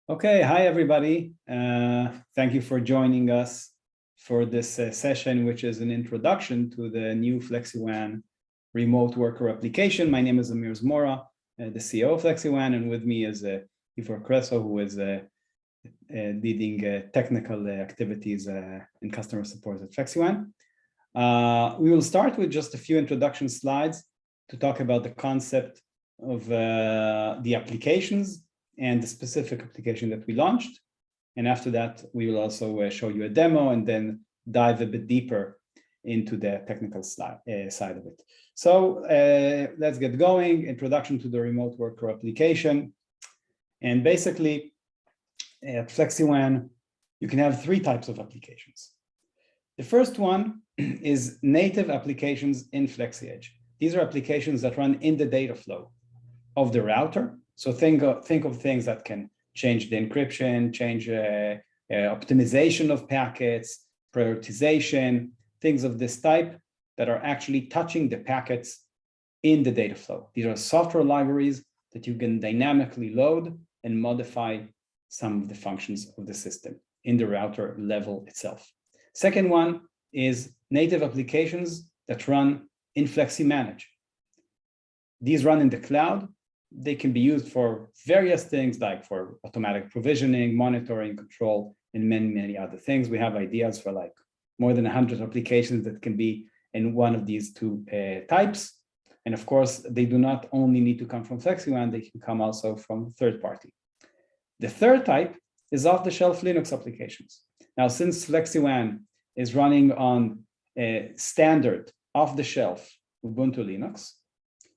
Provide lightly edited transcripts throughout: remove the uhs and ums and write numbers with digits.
Okay, hi everybody. Thank you for joining us for this session, which is an introduction to the new flexiWAN remote worker application. My name is Amir Zmora, the CEO of flexiWAN, and with me is Ivor Amir, who is leading technical activities and customer support at flexiWAN. We will start with just a few introduction slides to talk about the concept of the applications and the specific application that we launched. And after that, we will also show you a demo and then dive a bit deeper into the technical side of it. So let's get going. Introduction to the remote worker application. And basically, at flexiWAN, you can have three types of applications. The first one is native applications in FlexiEdge. These are applications that run in the data flow of the router. So think of things that can change the encryption, change optimization of packets, prioritization, things of this type that are actually touching the packets in the data flow. These are software libraries that you can dynamically load and modify some of the functions of the system in the router level itself. Second one is native applications that run in FlexiManage. These run in the cloud. They can be used for various things like for automatic provisioning, monitoring, control, and many, many other things. We have ideas for like more than 100 applications that can be in one of these two types. And of course, they do not only need to come from FlexiWAN, they can come also from third party. The third type is off-the-shelf Linux applications. Now, since FlexiWAN is running on a standard off-the-shelf Ubuntu Linux,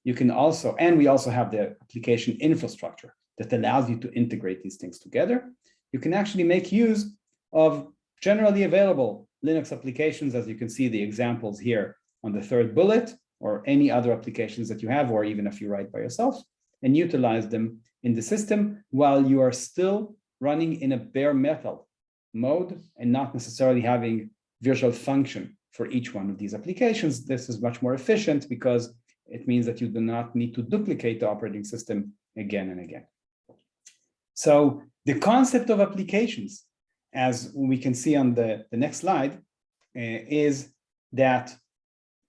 you can also, and we also have the application infrastructure that allows you to integrate these things together. You can actually make use of generally available Linux applications, as you can see the examples here on the third bullet, or any other applications that you have, or even if you write by yourself, and utilize them in the system while you are still running in a bare metal mode and not necessarily having virtual function for each one of these applications. This is much more efficient because it means that you do not need to duplicate the operating system again and again. So the concept of applications, as we can see on the next slide, is that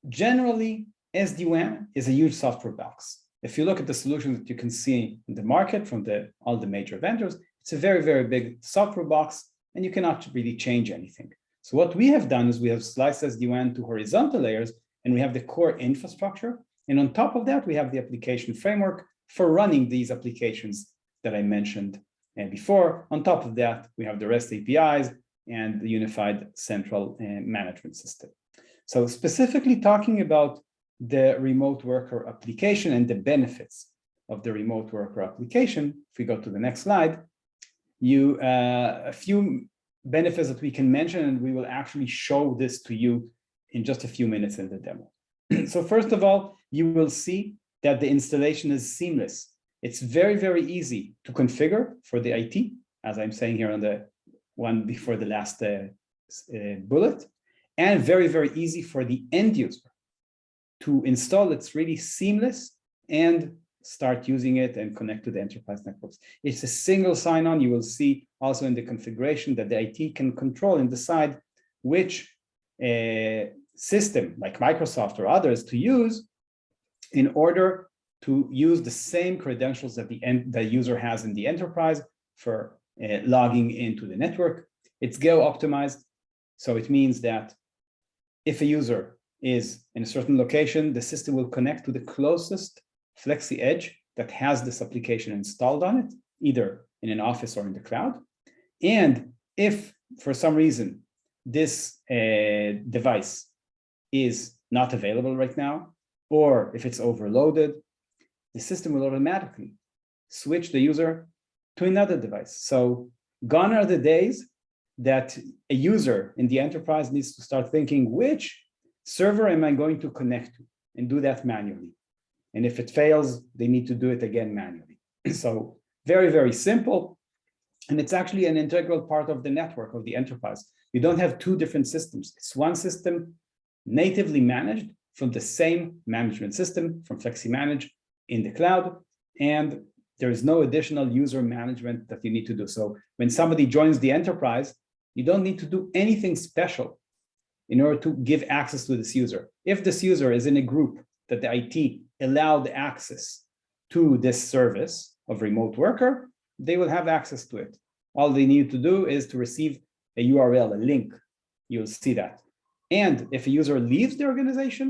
generally SD-WAN is a huge software box. If you look at the solutions that you can see in the market from all the major vendors, it's a very, very big software box, and you cannot really change anything. So what we have done is we have sliced SD-WAN to horizontal layers, and we have the core infrastructure. And on top of that, we have the application framework for running these applications that I mentioned before. On top of that, we have the REST APIs and the unified central management system. So specifically talking about the remote worker application and the benefits of the remote worker application, if we go to the next slide, a few benefits that we can mention, and we will actually show this to you in just a few minutes in the demo. So first of all, you will see that the installation is seamless. It's very, very easy to configure for the IT, as I'm saying here on the one before the last bullet, and very, very easy for the end user to install. It's really seamless and start using it and connect to the enterprise networks. It's a single sign-on. You will see also in the configuration that the IT can control and decide which system like Microsoft or others to use in order to use the same credentials that the user has in the enterprise for logging into the network. It's geo-optimized. So it means that if a user is in a certain location, the system will connect to the closest FlexiEdge that has this application installed on it, either in an office or in the cloud. And if for some reason this device is not available right now, or if it's overloaded, the system will automatically switch the user to another device. So gone are the days that a user in the enterprise needs to start thinking, which server am I going to connect to, and do that manually. And if it fails, they need to do it again manually. So very, very simple. And it's actually an integral part of the network of the enterprise. You don't have two different systems. It's one system natively managed from the same management system from FlexiManage in the cloud. And There is no additional user management that you need to do. So when somebody joins the enterprise, you don't need to do anything special in order to give access to this user. If this user is in a group that the IT allowed access to this service of remote worker, they will have access to it. All they need to do is to receive a URL, a link. You'll see that. And if a user leaves the organization,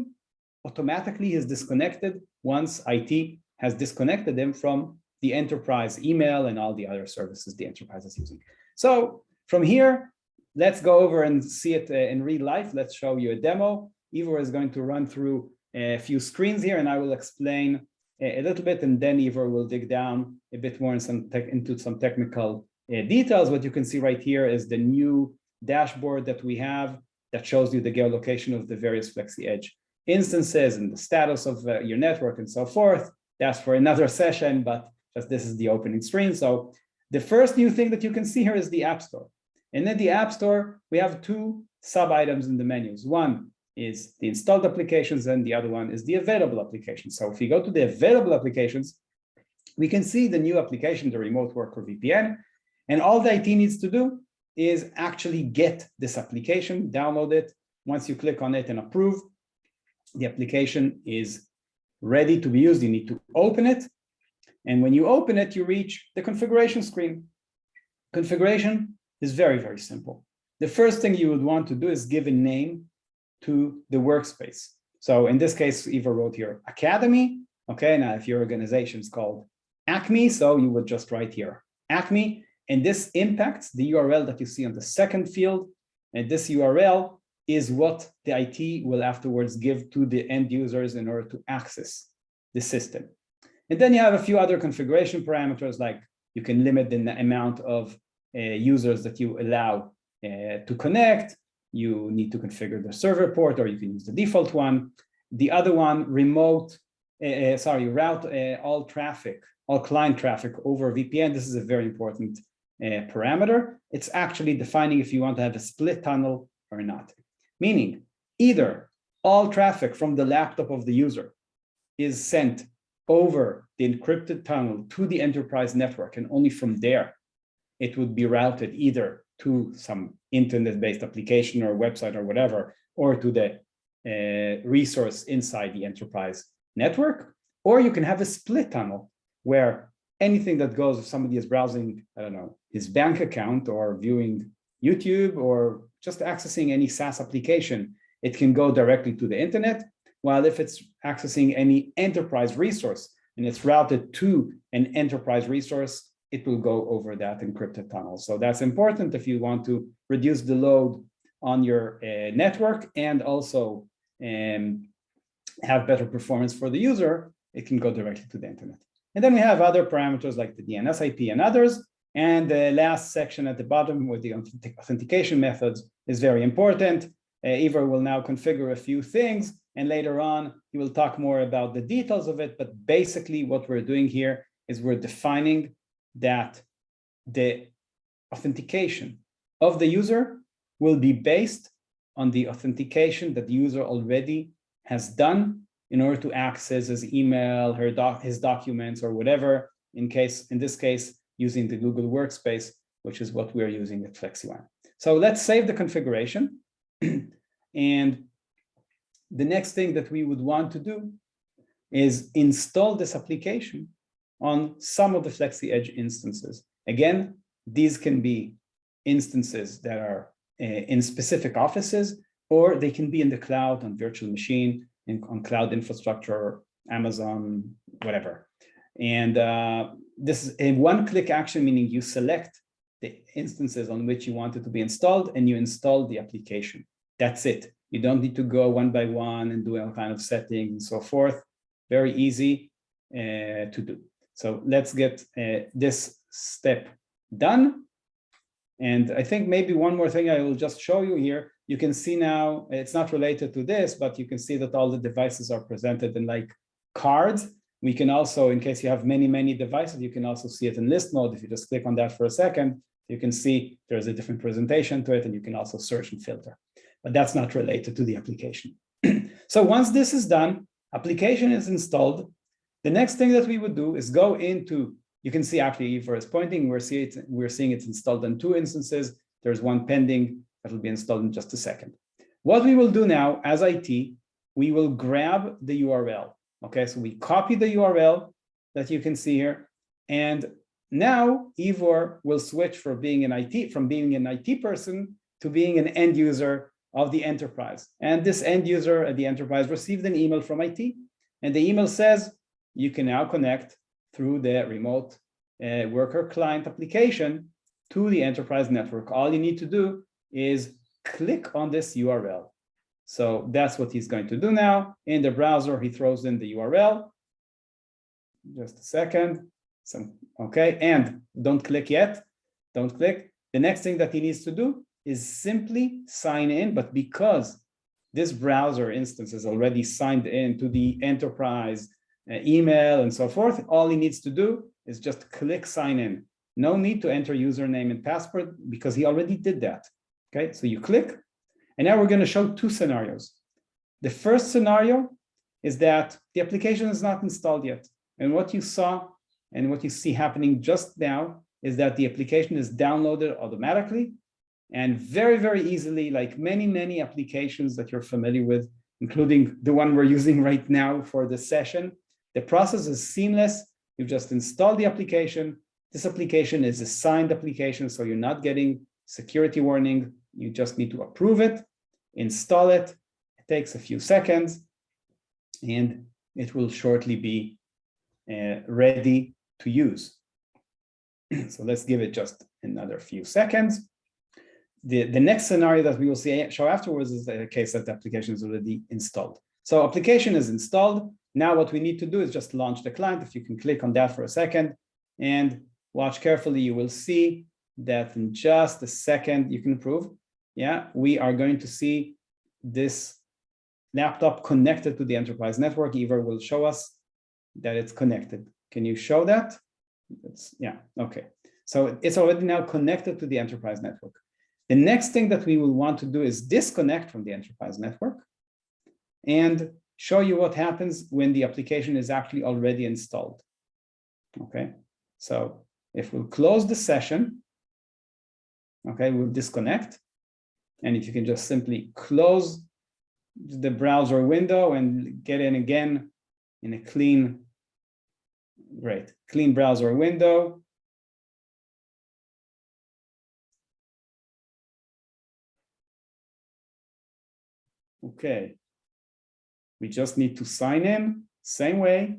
automatically he is disconnected once IT has disconnected them from the enterprise email and all the other services the enterprise is using. So from here, let's go over and see it in real life. Let's show you a demo. Ivor is going to run through a few screens here, and I will explain a little bit, and then Ivor will dig down a bit more into some technical details. What you can see right here is the new dashboard that we have that shows you the geolocation of the various FlexiEdge instances and the status of your network and so forth. That's for another session, but just this is the opening screen. So the first new thing that you can see here is the App Store. And in the App Store, we have two sub-items in the menus. One is the installed applications, and the other one is the available applications. So if you go to the available applications, we can see the new application, the Remote Worker VPN. And all the IT needs to do is actually get this application, download it. Once you click on it and approve, the application is ready to be used. You need to open it. And when you open it, you reach the configuration screen. Configuration is very, very simple. The first thing you would want to do is give a name to the workspace. So in this case, Ivor wrote here, Academy. Okay, now if your organization is called Acme, so you would just write here, Acme. And this impacts the URL that you see on the second field. And this URL is what the IT will afterwards give to the end users in order to access the system. And then you have a few other configuration parameters, like you can limit the amount of users that you allow to connect. You need to configure the server port, or you can use the default one. The other one, route all traffic, all client traffic over VPN. This is a very important parameter. It's actually defining if you want to have a split tunnel or not. Meaning, either all traffic from the laptop of the user is sent over the encrypted tunnel to the enterprise network, and only from there it would be routed either to some internet-based application or website or whatever, or to the resource inside the enterprise network. Or you can have a split tunnel where anything that goes, if somebody is browsing, I don't know, his bank account or viewing YouTube or just accessing any SaaS application, it can go directly to the internet. While if it's accessing any enterprise resource and it's routed to an enterprise resource, it will go over that encrypted tunnel. So that's important if you want to reduce the load on your network and also have better performance for the user. It can go directly to the internet. And then we have other parameters like the DNS IP and others. And the last section at the bottom with the authentication methods is very important. Ivor will now configure a few things, and later on, he will talk more about the details of it. But basically what we're doing here is we're defining that the authentication of the user will be based on the authentication that the user already has done in order to access his email, his documents, or whatever, in this case, using the Google Workspace, which is what we're using at flexiWAN. So let's save the configuration. And the next thing that we would want to do is install this application on some of the FlexiEdge instances. Again, these can be instances that are in specific offices, or they can be in the cloud, on virtual machine, on cloud infrastructure, Amazon, whatever. And this is a one-click action, meaning you select the instances on which you want it to be installed and you install the application. That's it. You don't need to go one by one and do all kind of settings and so forth. Very easy to do. So let's get this step done. And I think maybe one more thing I will just show you here. You can see now, it's not related to this, but you can see that all the devices are presented in like cards. We can also, in case you have many, many devices, you can also see it in list mode. If you just click on that for a second, you can see there's a different presentation to it, and you can also search and filter. But that's not related to the application. So once this is done, application is installed. The next thing that we would do is go into You can see actually Ivor is pointing. We're seeing it's installed on 2 instances. There's one pending that will be installed in just a second. What we will do now as IT, we will grab the URL. Okay, so we copy the URL that you can see here. And now Ivor will switch from being an IT person to being an end user of the enterprise. And this end user at the enterprise received an email from IT. And the email says, you can now connect through the remote worker client application to the enterprise network. All you need to do is click on this URL. So that's what he's going to do now. In the browser, he throws in the URL. Just a second. Okay, and don't click yet. Don't click. The next thing that he needs to do is simply sign in, but because this browser instance is already signed in to the enterprise email and so forth, all he needs to do is just click sign in. No need to enter username and password because he already did that. Okay, so you click, and now we're going to show 2 scenarios. The first scenario is that the application is not installed yet. And what you saw and what you see happening just now is that the application is downloaded automatically and very, very easily, like many applications that you're familiar with, including the one we're using right now for this session. The process is seamless. You just install the application. This application is a signed application, so you're not getting security warning. You just need to approve it, install it. It takes a few seconds, and it will shortly be ready to use. So let's give it just another few seconds. The next scenario that we will show afterwards is the case that the application is already installed. So application is installed. Now what we need to do is just launch the client. If you can click on that for a second and watch carefully, you will see that in just a second, you can approve. Yeah, we are going to see this laptop connected to the enterprise network. Ivor will show us that it's connected. Can you show that? Yeah, okay. So it's already now connected to the enterprise network. The next thing that we will want to do is disconnect from the enterprise network and show you what happens when the application is actually already installed. Okay, so if we'll close the session, okay, we'll disconnect. And if you can just simply close the browser window and get in again in a clean browser window. Okay, we just need to sign in, same way,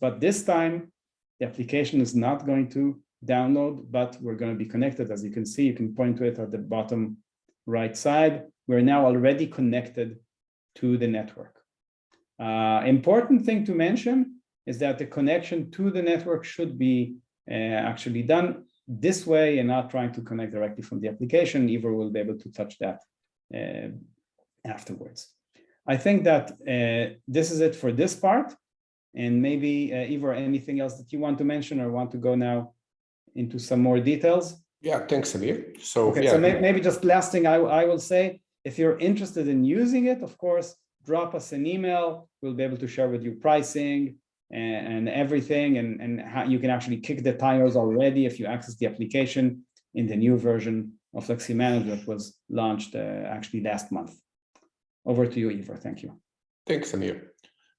but this time the application is not going to download, but we're going to be connected. As you can see, you can point to it at the bottom right side. We're now already connected to the network. Important thing to mention is that the connection to the network should be actually done this way and not trying to connect directly from the application. Ivor will be able to touch that afterwards. I think that this is it for this part. And maybe, Ivor, anything else that you want to mention or want to go now into some more details? Yeah, thanks, Amir. So, okay, yeah. So maybe just last thing I will say, if you're interested in using it, of course, drop us an email. We'll be able to share with you pricing and everything, and how you can actually kick the tires already if you access the application in the new version of flexiWAN that was launched actually last month. Over to you, Ivor. Thank you. Thanks, Amir.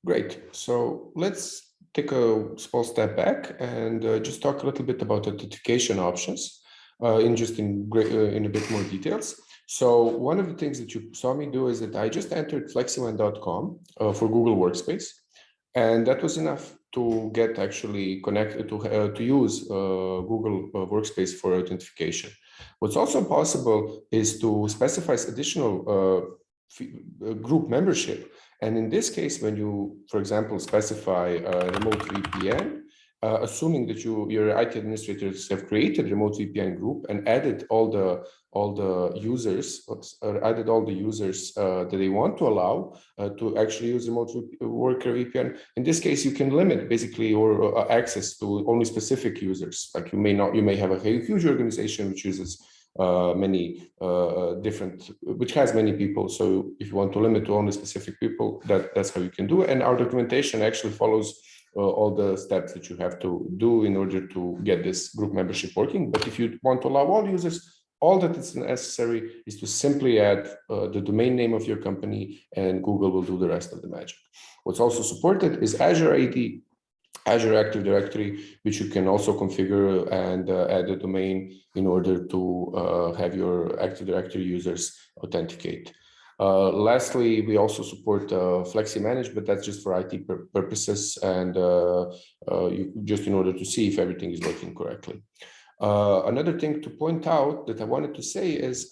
Great. So let's take a small step back and just talk a little bit about authentication options in a bit more details. So one of the things that you saw me do is that I just entered flexiWAN.com for Google Workspace, and that was enough to get actually connected to use Google Workspace for authentication. What's also possible is to specify additional group membership. And in this case, when you, for example, specify a remote VPN, assuming that your IT administrators have created remote VPN group and added all the users that they want to allow to actually use remote worker VPN. In this case, you can limit basically your access to only specific users. Like you may have a huge organization which uses which has many people. So if you want to limit to only specific people, that's how you can do it. And our documentation actually follows all the steps that you have to do in order to get this group membership working. But if you want to allow all users, all that is necessary is to simply add the domain name of your company, and Google will do the rest of the magic. What's also supported is Azure AD, Azure Active Directory, which you can also configure and add a domain in order to have your Active Directory users authenticate. Lastly, we also support flexiManage, but that's just for IT purposes and just in order to see if everything is working correctly. Another thing to point out that I wanted to say is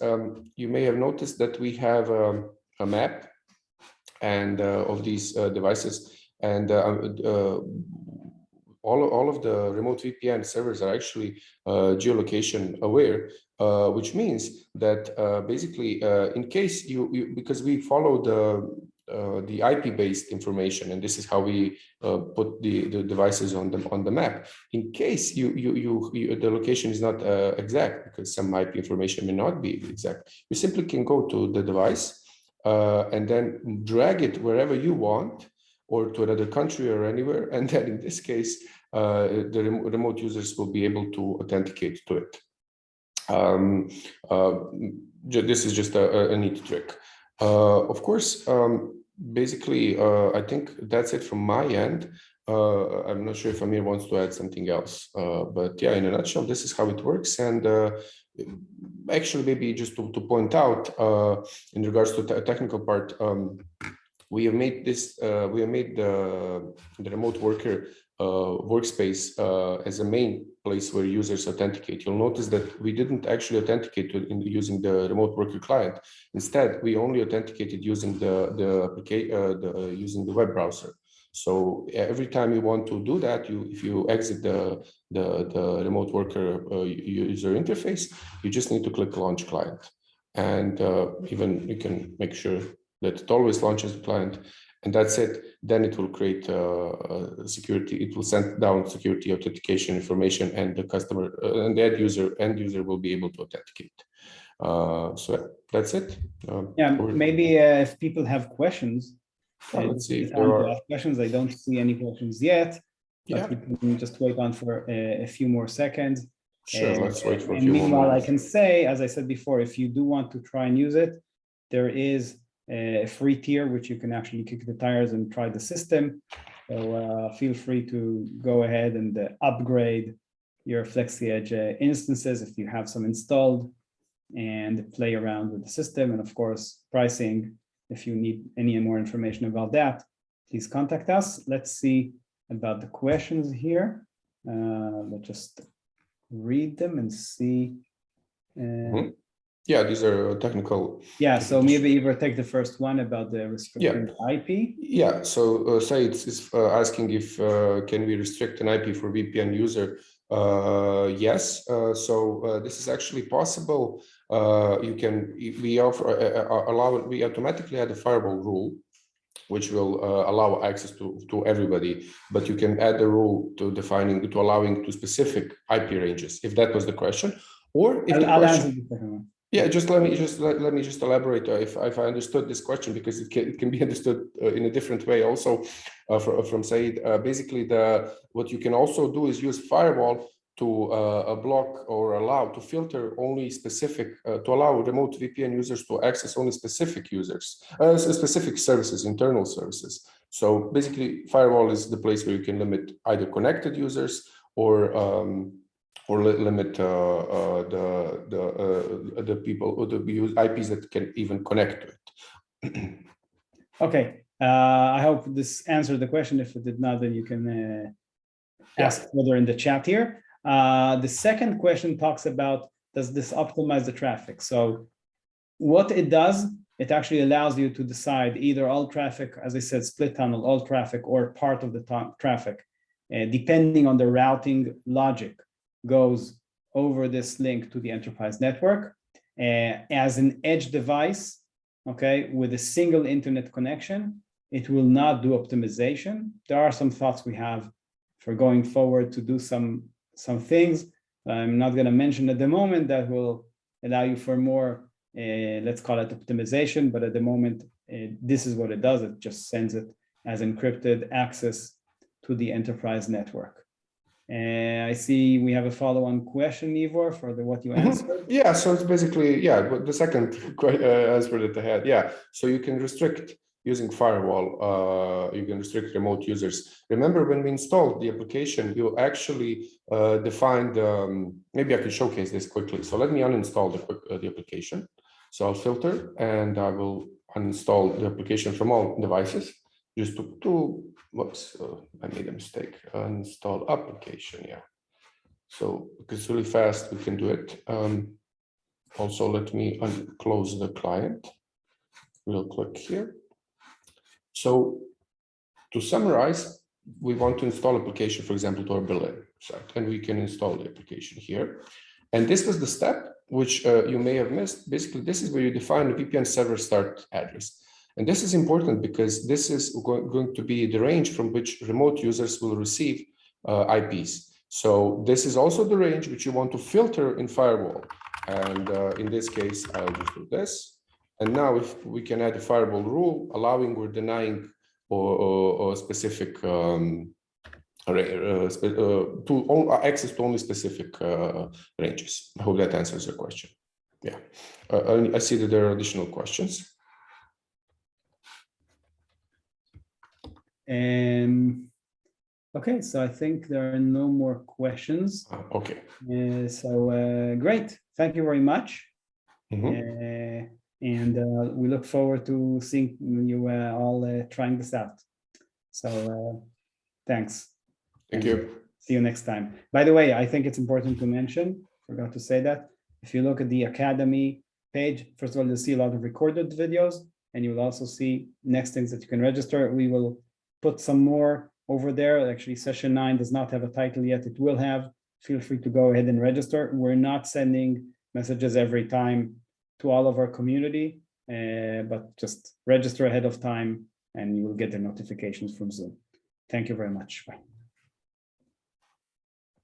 you may have noticed that we have a map and of these devices, and all of the remote VPN servers are actually geolocation aware, which means that basically in case because we follow the IP-based information, and this is how we put the devices on the map. In case the location is not exact, because some IP information may not be exact, you simply can go to the device and then drag it wherever you want, or to another country or anywhere, and then in this case, the remote users will be able to authenticate to it. This is just a neat trick. Of course, basically, I think that's it from my end. I'm not sure if Amir wants to add something else, but yeah, in a nutshell, this is how it works. And actually, maybe just to point out in regards to the technical part, we have made this. We have made the remote worker workspace as a main place where users authenticate. You'll notice that we didn't actually authenticate using the remote worker client. Instead, we only authenticated using using the web browser. So every time you want to do that, if you exit the remote worker user interface, you just need to click Launch Client, and even you can make sure that it always launches the client, and that's it. Then it will create security. It will send down security authentication information, and the customer and the end user will be able to authenticate. So that's it. Maybe if people have questions, let's see if there are questions. I don't see any questions yet, but yeah, we can just wait on for a few more seconds. Sure, let's wait for a few more meanwhile, minutes. I can say, as I said before, if you do want to try and use it, there is a free tier which you can actually kick the tires and try the system. So feel free to go ahead and upgrade your FlexiEdge instances if you have some installed, and play around with the system. And of course, pricing, if you need any more information about that, please contact us. Let's see about the questions here. Let's just read them and see. Yeah, these are technical. Yeah, so maybe Ivor take the first one about the restricted IP. Yeah, so Said is asking if can we restrict an IP for VPN user? Yes, so this is actually possible. We automatically add a firewall rule, which will allow access to everybody, but you can add a rule to allowing to specific IP ranges, if that was the question. Or if I'll answer the second one. Yeah, let me elaborate if I understood this question, because it can be understood in a different way also from Said. Basically, what you can also do is use firewall to block or allow to filter only specific to allow remote VPN users to access only specific users, specific services, internal services. So basically, firewall is the place where you can limit either connected users or limit the people or the IPs that can even connect to it. Okay, I hope this answered the question. If it did not, then you can ask further in the chat here. The second question talks about, does this optimize the traffic? So what it does, it actually allows you to decide either all traffic, as I said, split tunnel, all traffic, or part of the traffic, depending on the routing logic, goes over this link to the enterprise network as an edge device, okay, with a single internet connection. It will not do optimization. There are some thoughts we have for going forward to do some things. I'm not going to mention at the moment that will allow you for more, let's call it optimization, but at the moment, this is what it does. It just sends it as encrypted access to the enterprise network. I see we have a follow-on question, Ivor, for what you answered. Yeah, so it's basically, the second answer that I had. Yeah, so you can restrict using firewall, you can restrict remote users. Remember when we installed the application, you actually defined, maybe I can showcase this quickly. So let me uninstall the application. So I'll filter and I will uninstall the application from all devices. Just to whoops, I made a mistake. Uninstall application, yeah. So because it's really fast, we can do it. Also, let me close the client. We'll click here. So to summarize, we want to install application, for example, to our Berlin site, and we can install the application here. And this was the step which you may have missed. Basically, this is where you define the VPN server start address. And this is important because this is going to be the range from which remote users will receive IPs. So this is also the range which you want to filter in firewall. And in this case, I'll just do this. And now if we can add a firewall rule, allowing or denying or specific access to only specific ranges. I hope that answers your question. Yeah, I see that there are additional questions. Okay, so I think there are no more questions. Okay. Great. Thank you very much. Mm-hmm. And we look forward to seeing you all trying this out. So thanks. Thank you. See you next time. By the way, I think it's important to mention, forgot to say that, if you look at the Academy page, first of all, you'll see a lot of recorded videos, and you will also see next things that you can register. We will put some more over there. Actually, session 9 does not have a title yet. It will have. Feel free to go ahead and register. We're not sending messages every time to all of our community, but just register ahead of time and you will get the notifications from Zoom. Thank you very much. Bye.